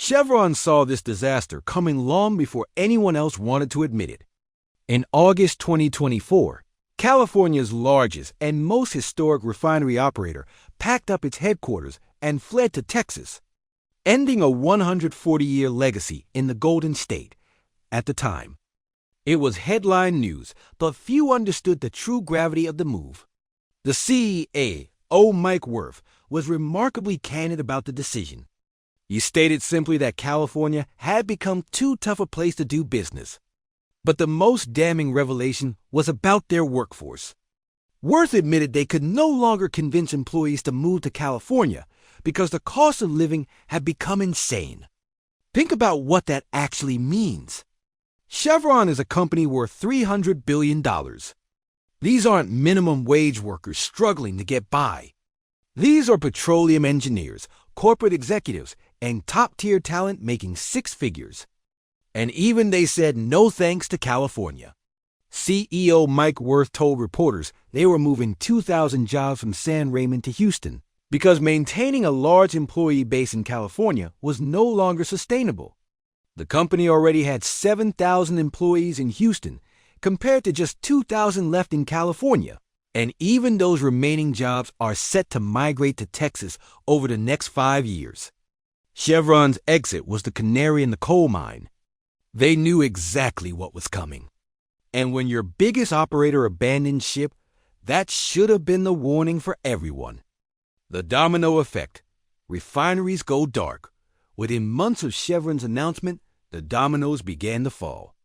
Chevron saw this disaster coming long before anyone else wanted to admit it. In August 2024, California's largest and most historic refinery operator packed up its headquarters and fled to Texas, ending a 140-year legacy in the Golden State. At the time, it was headline news, but few understood the true gravity of the move. The CEO, Mike Wirth, was remarkably candid about the decision. He stated simply that California had become too tough a place to do business. But the most damning revelation was about their workforce. Wirth admitted they could no longer convince employees to move to California because the cost of living had become insane. Think about what that actually means. Chevron is a company worth $300 billion. These aren't minimum wage workers struggling to get by. These are petroleum engineers, corporate executives, and top-tier talent making six figures. And even they said no thanks to California. CEO Mike Wirth told reporters they were moving 2,000 jobs from San Raymond to Houston because maintaining a large employee base in California was no longer sustainable. The company already had 7,000 employees in Houston compared to just 2,000 left in California. And even those remaining jobs are set to migrate to Texas over the next 5 years. Chevron's exit was the canary in the coal mine. They knew exactly what was coming. And when your biggest operator abandons ship, that should have been the warning for everyone. The domino effect. Refineries go dark. Within months of Chevron's announcement, the dominoes began to fall.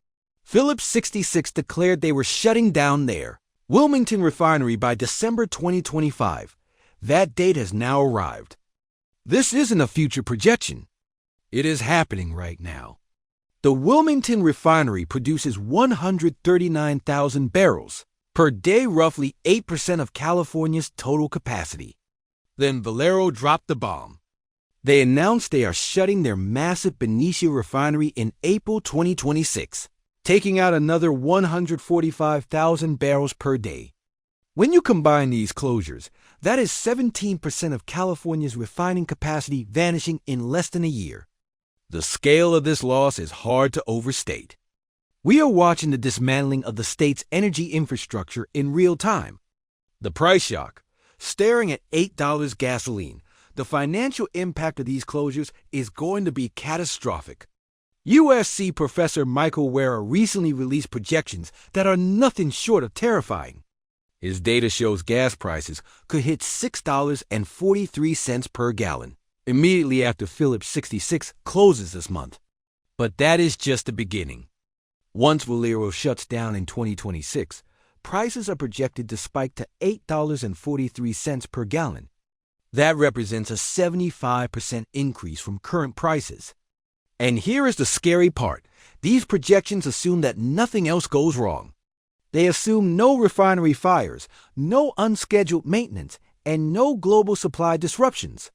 Phillips 66 declared they were shutting down their Wilmington refinery by December 2025. That date has now arrived. This isn't a future projection. It is happening right now. The Wilmington refinery produces 139,000 barrels per day, roughly 8% of California's total capacity. Then Valero dropped the bomb. They announced they are shutting their massive Benicia refinery in April 2026. Taking out another 145,000 barrels per day. When you combine these closures, that is 17% of California's refining capacity vanishing in less than a year. The scale of this loss is hard to overstate. We are watching the dismantling of the state's energy infrastructure in real time. The price shock, staring at $8 gasoline, the financial impact of these closures is going to be catastrophic. USC professor Michael Wera recently released projections that are nothing short of terrifying. His data shows gas prices could hit $6.43 per gallon immediately after Phillips 66 closes this month. But that is just the beginning. Once Valero shuts down in 2026, prices are projected to spike to $8.43 per gallon. That represents a 75% increase from current prices. And here is the scary part. These projections assume that nothing else goes wrong. They assume no refinery fires, no unscheduled maintenance, and no global supply disruptions.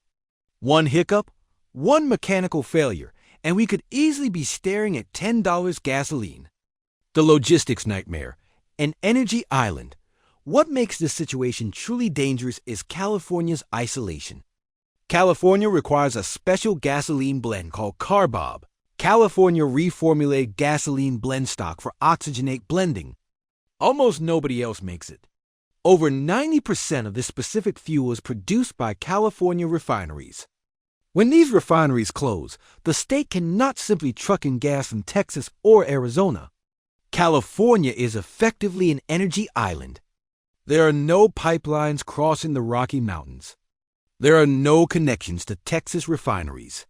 One hiccup, one mechanical failure, and we could easily be staring at $10 gasoline. The logistics nightmare, an energy island. What makes this situation truly dangerous is California's isolation. California requires a special gasoline blend called CARBOB, California Reformulated Gasoline Blend Stock for oxygenate blending. Almost nobody else makes it. Over 90% of this specific fuel is produced by California refineries. When these refineries close, the state cannot simply truck in gas from Texas or Arizona. California is effectively an energy island. There are no pipelines crossing the Rocky Mountains. There are no connections to Texas refineries.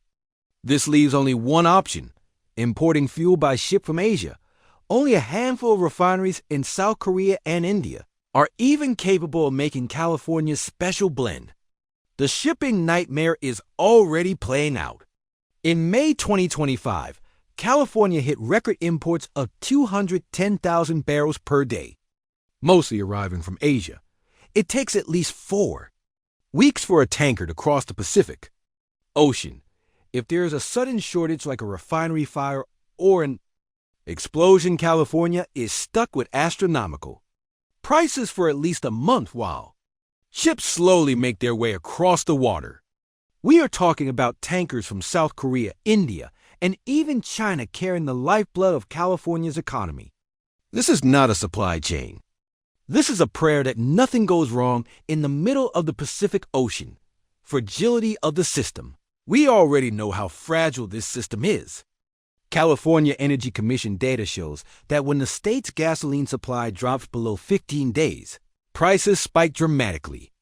This leaves only one option, importing fuel by ship from Asia. Only a handful of refineries in South Korea and India are even capable of making California's special blend. The shipping nightmare is already playing out. In May 2025, California hit record imports of 210,000 barrels per day, mostly arriving from Asia. It takes at least 4 weeks for a tanker to cross the Pacific Ocean. If there is a sudden shortage like a refinery fire or an explosion, California is stuck with astronomical prices for at least a month while ships slowly make their way across the water. We are talking about tankers from South Korea, India, and even China carrying the lifeblood of California's economy. This is not a supply chain. This is a prayer that nothing goes wrong in the middle of the Pacific Ocean. Fragility of the system. We already know how fragile this system is. California Energy Commission data shows that when the state's gasoline supply drops below 15 days, prices spike dramatically.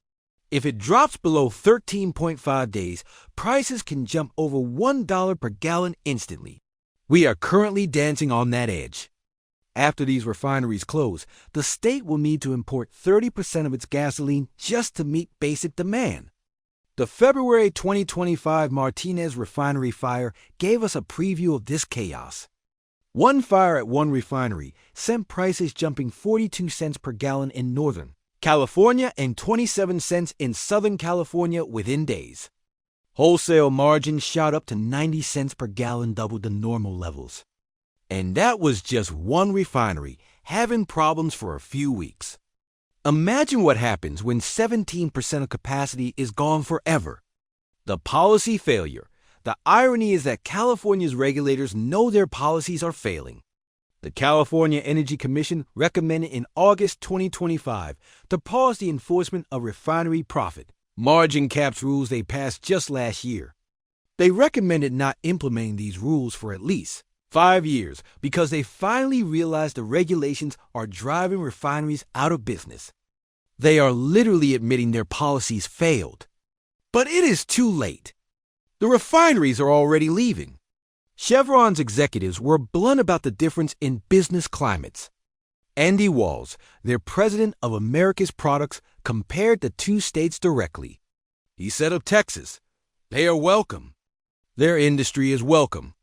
If it drops below 13.5 days, prices can jump over $1 per gallon instantly. We are currently dancing on that edge. After these refineries close, the state will need to import 30% of its gasoline just to meet basic demand. The February 2025 Martinez refinery fire gave us a preview of this chaos. One fire at one refinery sent prices jumping 42 cents per gallon in Northern California and 27 cents in Southern California within days. Wholesale margins shot up to 90 cents per gallon, double the normal levels. And that was just one refinery having problems for a few weeks. Imagine what happens when 17% of capacity is gone forever. The policy failure. The irony is that California's regulators know their policies are failing. The California Energy Commission recommended in August 2025 to pause the enforcement of refinery profit margin caps rules they passed just last year. They recommended not implementing these rules for at least 5 years because they finally realized the regulations are driving refineries out of business. They are literally admitting their policies failed. But it is too late. The refineries are already leaving. Chevron's executives were blunt about the difference in business climates. Andy Walls, their president of America's Products, compared the two states directly. He said of Texas, "They are welcome. Their industry is welcome."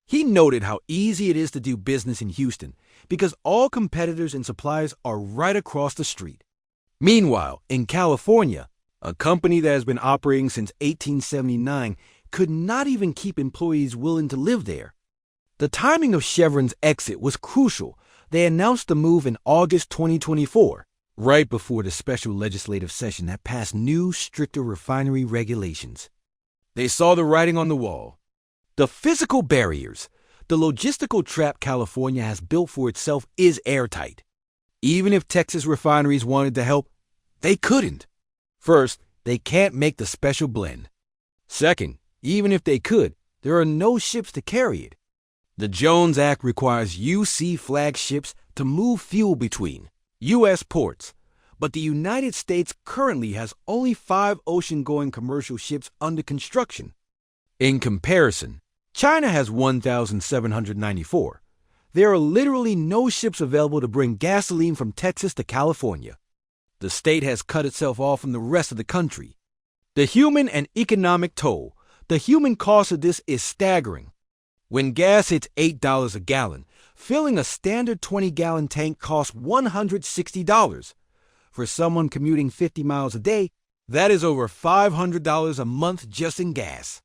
He noted how easy it is to do business in Houston because all competitors and suppliers are right across the street. Meanwhile, in California, a company that has been operating since 1879 could not even keep employees willing to live there. The timing of Chevron's exit was crucial. They announced the move in August 2024, right before the special legislative session that passed new, stricter refinery regulations. They saw the writing on the wall. The physical barriers, the logistical trap California has built for itself is airtight. Even if Texas refineries wanted to help, they couldn't. First, they can't make the special blend. Second, even if they could, there are no ships to carry it. The Jones Act requires UC flag ships to move fuel between U.S. ports, but the United States currently has only 5 ocean-going commercial ships under construction. In comparison, China has 1,794. There are literally no ships available to bring gasoline from Texas to California. The state has cut itself off from the rest of the country. The human and economic toll, the human cost of this is staggering. When gas hits $8 a gallon, filling a standard 20-gallon tank costs $160. For someone commuting 50 miles a day, that is over $500 a month just in gas.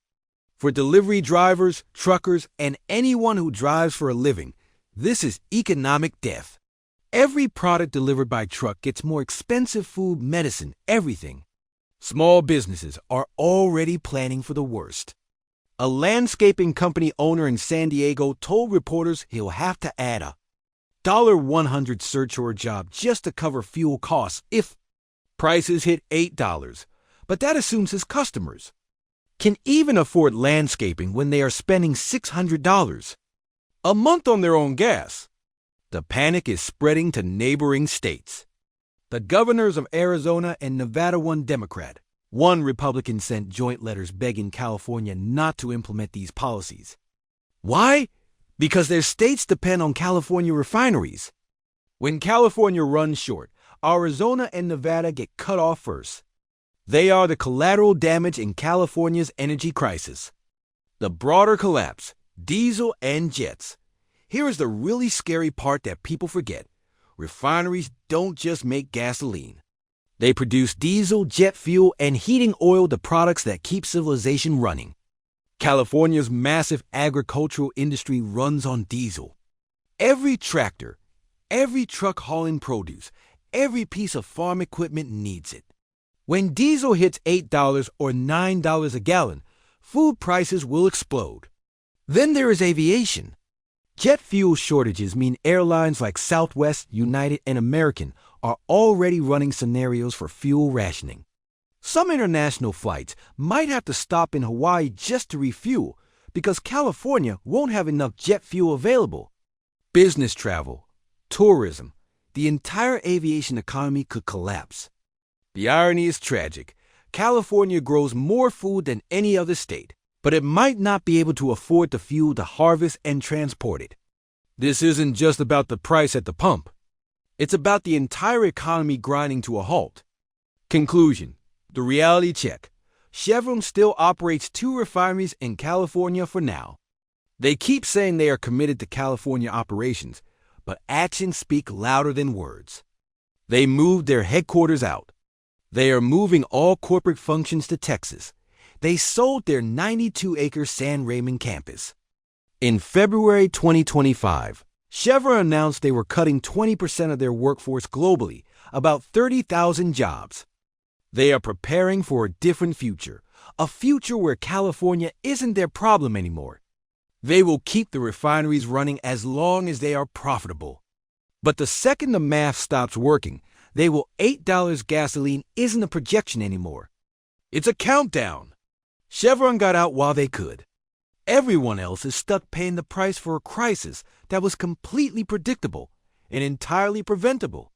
For delivery drivers, truckers, and anyone who drives for a living, this is economic death. Every product delivered by truck gets more expensive food, medicine, everything. Small businesses are already planning for the worst. A landscaping company owner in San Diego told reporters he'll have to add a $100 surcharge job just to cover fuel costs if prices hit $8, but that assumes his customers can even afford landscaping when they are spending $600 a month on their own gas. The panic is spreading to neighboring states. The governors of Arizona and Nevada, one Democrat, one Republican, sent joint letters begging California not to implement these policies. Why? Because their states depend on California refineries. When California runs short, Arizona and Nevada get cut off first. They are the collateral damage in California's energy crisis. The broader collapse, diesel and jets. Here is the really scary part that people forget. Refineries don't just make gasoline. They produce diesel, jet fuel, and heating oil, the products that keep civilization running. California's massive agricultural industry runs on diesel. Every tractor, every truck hauling produce, every piece of farm equipment needs it. When diesel hits $8 or $9 a gallon, food prices will explode. Then there is aviation. Jet fuel shortages mean airlines like Southwest, United, and American are already running scenarios for fuel rationing. Some international flights might have to stop in Hawaii just to refuel because California won't have enough jet fuel available. Business travel, tourism, the entire aviation economy could collapse. The irony is tragic. California grows more food than any other state, but it might not be able to afford the fuel to harvest and transport it. This isn't just about the price at the pump. It's about the entire economy grinding to a halt. Conclusion: the reality check. Chevron still operates 2 refineries in California for now. They keep saying they are committed to California operations, but actions speak louder than words. They moved their headquarters out. They are moving all corporate functions to Texas. They sold their 92-acre San Ramon campus. In February 2025, Chevron announced they were cutting 20% of their workforce globally, about 30,000 jobs. They are preparing for a different future, a future where California isn't their problem anymore. They will keep the refineries running as long as they are profitable. But the second the math stops working, $8 gasoline isn't a projection anymore. It's a countdown. Chevron got out while they could. Everyone else is stuck paying the price for a crisis that was completely predictable and entirely preventable.